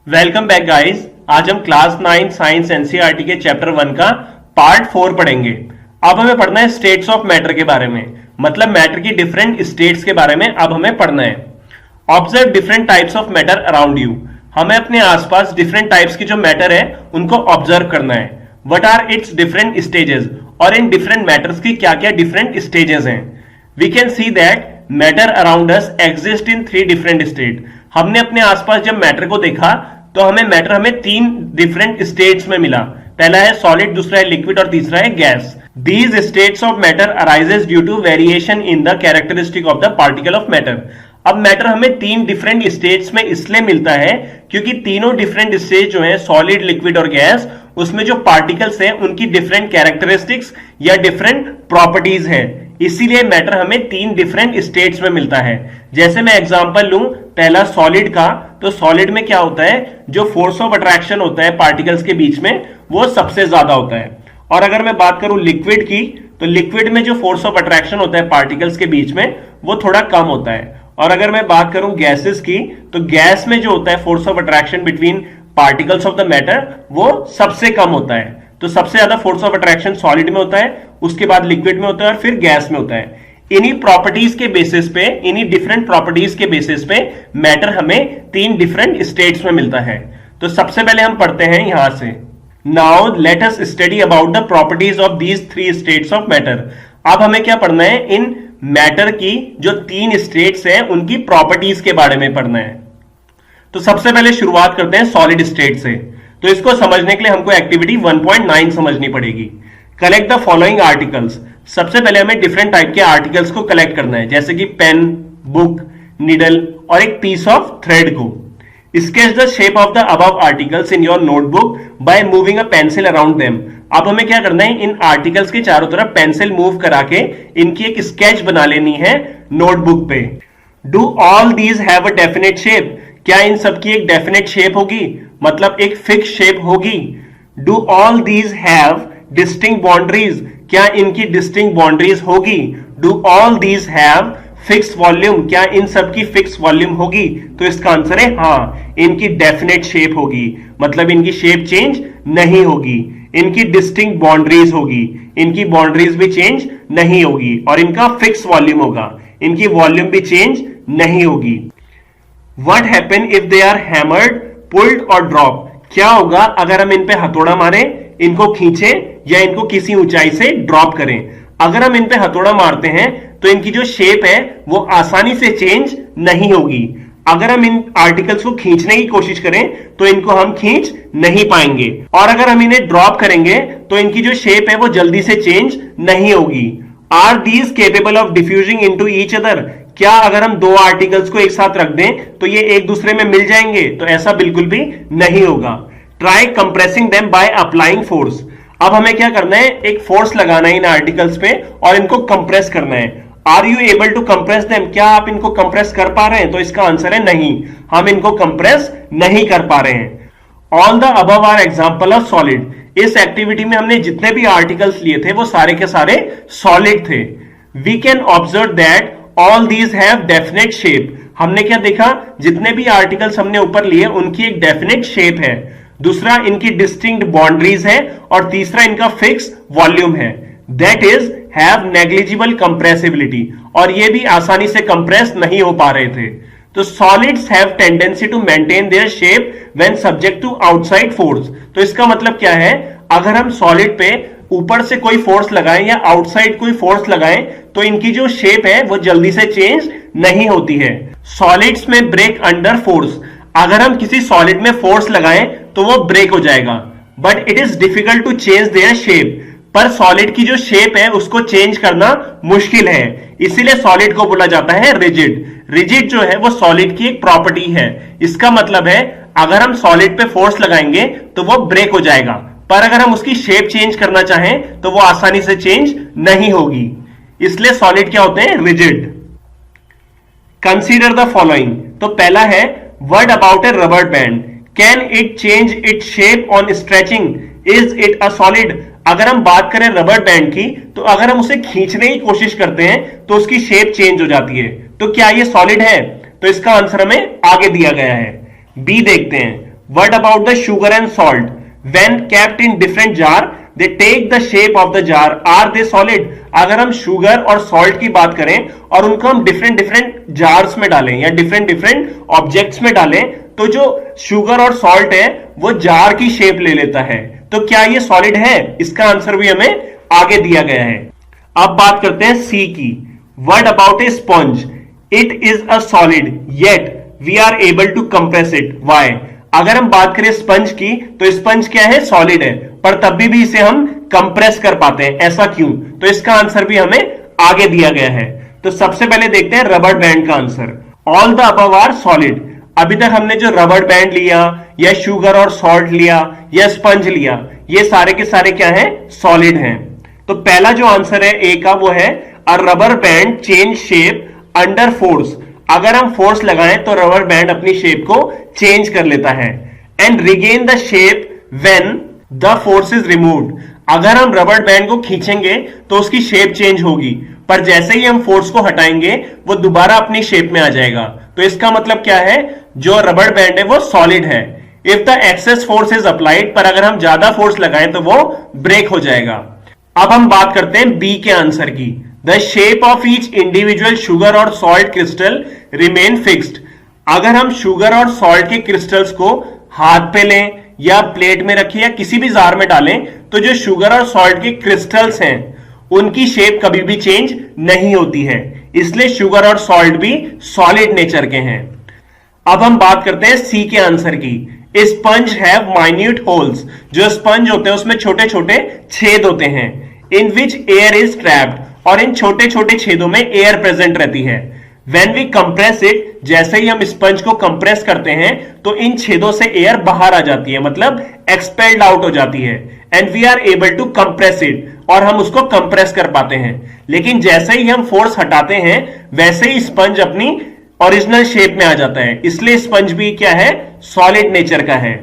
Welcome back guys. आज हम class 9 science NCERT के चैप्टर 1 का पार्ट 4 पढ़ेंगे। अब हमें पढ़ना है स्टेट्स ऑफ मैटर के बारे में, मतलब मैटर की डिफरेंट स्टेट्स के बारे में अब हमें पढ़ना है। Observe different types of matter around you. हमें अपने आसपास डिफरेंट टाइप्स की जो मैटर है उनको ऑब्जर्व करना है। What are its different stages, और इन डिफरेंट मैटर्स की क्या क्या डिफरेंट स्टेजेस हैं। We can see that matter around us exist in 3 different state. हमने अपने आसपास जब मैटर को देखा तो हमें 3 डिफरेंट स्टेट्स में मिला। पहला है सॉलिड, दूसरा है लिक्विड और तीसरा है gas. These states of matter arises due to variation in the characteristic of the particle of matter. अब मैटर हमें 3 डिफरेंट स्टेट्स में इसलिए मिलता है क्योंकि तीनों डिफरेंट स्टेट जो है सॉलिड, लिक्विड और गैस, उसमें जो पार्टिकल्स हैं उनकी डिफरेंट कैरेक्टरिस्टिक्स या डिफरेंट प्रॉपर्टीज है। इसीलिए मैटर हमें 3 डिफरेंट स्टेट्स में मिलता है। जैसे मैं एग्जांपल लूं पहला सॉलिड का, तो सॉलिड में क्या होता है, जो फोर्स ऑफ अट्रैक्शन होता है पार्टिकल्स के बीच में वो सबसे ज्यादा होता है। और अगर मैं बात करूं लिक्विड की, तो लिक्विड में जो फोर्स ऑफ अट्रैक्शन होता है पार्टिकल्स के बीच में वो थोड़ा कम होता है। और अगर मैं बात करूं गैसेस की, तो गैस में जो होता है force of attraction between particles of the matter वो सबसे कम होता है। तो सबसे ज्यादा फोर्स ऑफ अट्रैक्शन सॉलिड में होता है, उसके बाद लिक्विड में होता है और फिर गैस में होता है। इन्हीं प्रॉपर्टीज के बेसिस पे, इन्हीं डिफरेंट प्रॉपर्टीज के बेसिस पे मैटर हमें 3 डिफरेंट स्टेट्स में मिलता है। तो सबसे पहले हम पढ़ते हैं यहां से, now let us study about the properties of these 3 states of matter. अब हमें क्या पढ़ना है, इन मैटर की जो 3 स्टेट्स हैं उनकी प्रॉपर्टीज के बारे में पढ़ना है। तो सबसे पहले शुरुआत करते हैं सॉलिड स्टेट से। तो इसको समझने के लिए हमको एक्टिविटी 1.9 समझनी पड़ेगी। Collect the following articles. सबसे पहले हमें डिफरेंट टाइप के आर्टिकल्स को कलेक्ट करना है, जैसे कि पेन, बुक, निडल और एक पीस ऑफ थ्रेड को। Sketch the shape of the above articles in your notebook by moving a pencil around them. अब हमें क्या करना है, इन आर्टिकल्स के चारों तरफ पेंसिल मूव करा के इनकी एक स्केच बना लेनी है नोटबुक पे। Do all these have a definite shape. क्या इन सबकी एक डेफिनेट शेप होगी, मतलब एक फिक्स शेप होगी। Do all these have distinct boundaries. क्या इनकी डिस्टिंक्ट बाउंड्रीज होगी। Do all these have fix volume. क्या इन सबकी फिक्स वॉल्यूम होगी। तो इसका आंसर है हाँ, इनकी डेफिनेट शेप होगी, मतलब इनकी शेप चेंज नहीं होगी। इनकी डिस्टिंक्ट बाउंड्रीज होगी, इनकी बाउंड्रीज भी चेंज नहीं होगी। और इनका फिक्स वॉल्यूम होगा, इनकी वॉल्यूम भी चेंज नहीं होगी। What happen if they are hammered, pulled और drop? क्या होगा अगर हम इन पे हथौड़ा मारें, इनको खींचें या इनको किसी ऊंचाई से ड्रॉप करें। अगर हम इन पे हथौड़ा मारते हैं तो इनकी जो शेप है वो आसानी से चेंज नहीं होगी। अगर हम इन आर्टिकल्स को खींचने की कोशिश करें तो इनको हम खींच नहीं पाएंगे। और अगर हम इन्हें ड्रॉप करेंगे तो इनकी जो शेप है वो जल्दी से चेंज नहीं होगी। Are these capable of diffusing into each other. क्या अगर हम 2 आर्टिकल्स को एक साथ रख दें तो ये एक दूसरे में मिल जाएंगे? तो ऐसा बिल्कुल भी नहीं होगा। Try compressing them by applying force. अब हमें क्या करना है, एक फोर्स लगाना है इन आर्टिकल्स पे और इनको कंप्रेस करना है। Are you able to compress them. क्या आप इनको कंप्रेस कर पा रहे हैं? तो इसका आंसर है नहीं, हम इनको कंप्रेस नहीं कर पा रहे हैं। All the above are example of solid. इस एक्टिविटी में हमने जितने भी आर्टिकल्स लिए थे वो सारे के सारे सॉलिड थे। We can observe that all these have definite shape. हमने क्या देखा, जितने भी आर्टिकल्स हमने ऊपर लिए उनकी एक डेफिनेट शेप है। दूसरा, इनकी डिस्टिंक्ट बाउंड्रीज है। और तीसरा, इनका फिक्स वॉल्यूम है। That is have negligible compressibility. और ये भी आसानी से कंप्रेस नहीं हो पा रहे थे। तो solids have tendency to maintain their shape when subject to outside force. तो इसका मतलब क्या है, अगर हम सॉलिड पे ऊपर से कोई फोर्स लगाएं या आउटसाइड कोई फोर्स लगाएं तो इनकी जो शेप है वो जल्दी से चेंज नहीं होती है। सॉलिड्स में ब्रेक अंडर फोर्स। अगर हम किसी सॉलिड में फोर्स लगाएं तो वो ब्रेक हो जाएगा, but it is difficult to change their shape. पर सॉलिड की जो शेप है उसको चेंज करना मुश्किल है, इसीलिए सॉलिड को बोला जाता है रिजिड। रिजिड जो है वो सॉलिड की एक प्रॉपर्टी है। इसका मतलब है अगर हम सॉलिड पे फोर्स लगाएंगे तो वो ब्रेक हो जाएगा, पर अगर हम उसकी शेप चेंज करना चाहें तो वो आसानी से चेंज नहीं होगी। इसलिए सॉलिड क्या होते हैं, रिजिड। Consider the following. तो पहला है, word about A rubber band. Can it change it shape on stretching? Is it a solid? अगर हम बात करें रबर बैंड की, तो अगर हम उसे खींचने की कोशिश करते हैं तो उसकी शेप चेंज हो जाती है। तो क्या ये सॉलिड है? तो इसका आंसर हमें आगे दिया गया है, बी देखते हैं। What about the sugar and salt when kept in different jar they take the shape of the jar, are they solid? अगर हम शुगर और सॉल्ट की बात करें और उनको हम डिफरेंट डिफरेंट जार्स में डालें या डिफरेंट डिफरेंट ऑब्जेक्ट्स में डालें, तो जो शुगर और सॉल्ट है वो जार की शेप ले लेता है। तो क्या ये सॉलिड है? इसका आंसर भी हमें आगे दिया गया है। अब बात करते हैं सी की। What about a sponge? It is a solid yet we are able to compress it, why? अगर हम बात करें स्पंज की, तो स्पंज क्या है? सॉलिड है, पर तब भी इसे हम कंप्रेस कर पाते हैं, ऐसा क्यों? तो इसका आंसर भी हमें आगे दिया गया है। तो सबसे पहले देखते हैं रबर बैंड का answer. All the above are solid. अभी तक हमने जो रबर बैंड लिया या शुगर और सॉल्ट लिया या स्पंज लिया, ये सारे के सारे क्या है? सॉलिड हैं। तो पहला जो आंसर है ए का वो है अ rubber band change shape under force. अगर हम फोर्स लगाएं तो रबर बैंड अपनी शेप को चेंज कर लेता है। And regain the shape when the force is removed. अगर हम रबर बैंड को खींचेंगे तो उसकी शेप चेंज होगी, पर जैसे ही हम फोर्स को हटाएंगे वो दोबारा अपनी शेप में आ जाएगा। तो इसका मतलब क्या है? जो रबर बैंड है वो सॉलिड है। If the excess force is applied, पर अगर हम ज्यादा फोर्स लगाएं तो वो ब्रेक हो जाएगा। अब हम बात करते हैं बी के आंसर की। The shape of each individual sugar और सॉल्ट क्रिस्टल रिमेन फिक्स्ड। अगर हम शुगर और सॉल्ट के क्रिस्टल्स को हाथ पे लें या प्लेट में रखें या किसी भी जार में डालें, तो जो शुगर और सॉल्ट के क्रिस्टल्स हैं उनकी शेप कभी भी चेंज नहीं होती है। इसलिए शुगर और सॉल्ट भी सॉलिड नेचर के हैं। अब हम बात करते हैं सी के आंसर की। Sponge have minute holes. जो स्पंज होते हैं उसमें छोटे छोटे छेद होते हैं। इन विच एयर इज ट्रैप्ड, और इन छोटे छोटे छेदों में एयर प्रेजेंट रहती है। When we compress it, जैसे ही हम स्पंज को कंप्रेस करते हैं तो इन छेदों से एयर बाहर आ जाती है, मतलब एक्सपेल्ड आउट हो जाती है। And we are able to compress it, और हम उसको कंप्रेस कर पाते हैं। लेकिन जैसे ही हम फोर्स हटाते हैं वैसे ही स्पंज अपनी ओरिजिनल शेप में आ जाता है। इसलिए स्पंज भी क्या है? सॉलिड नेचर का है।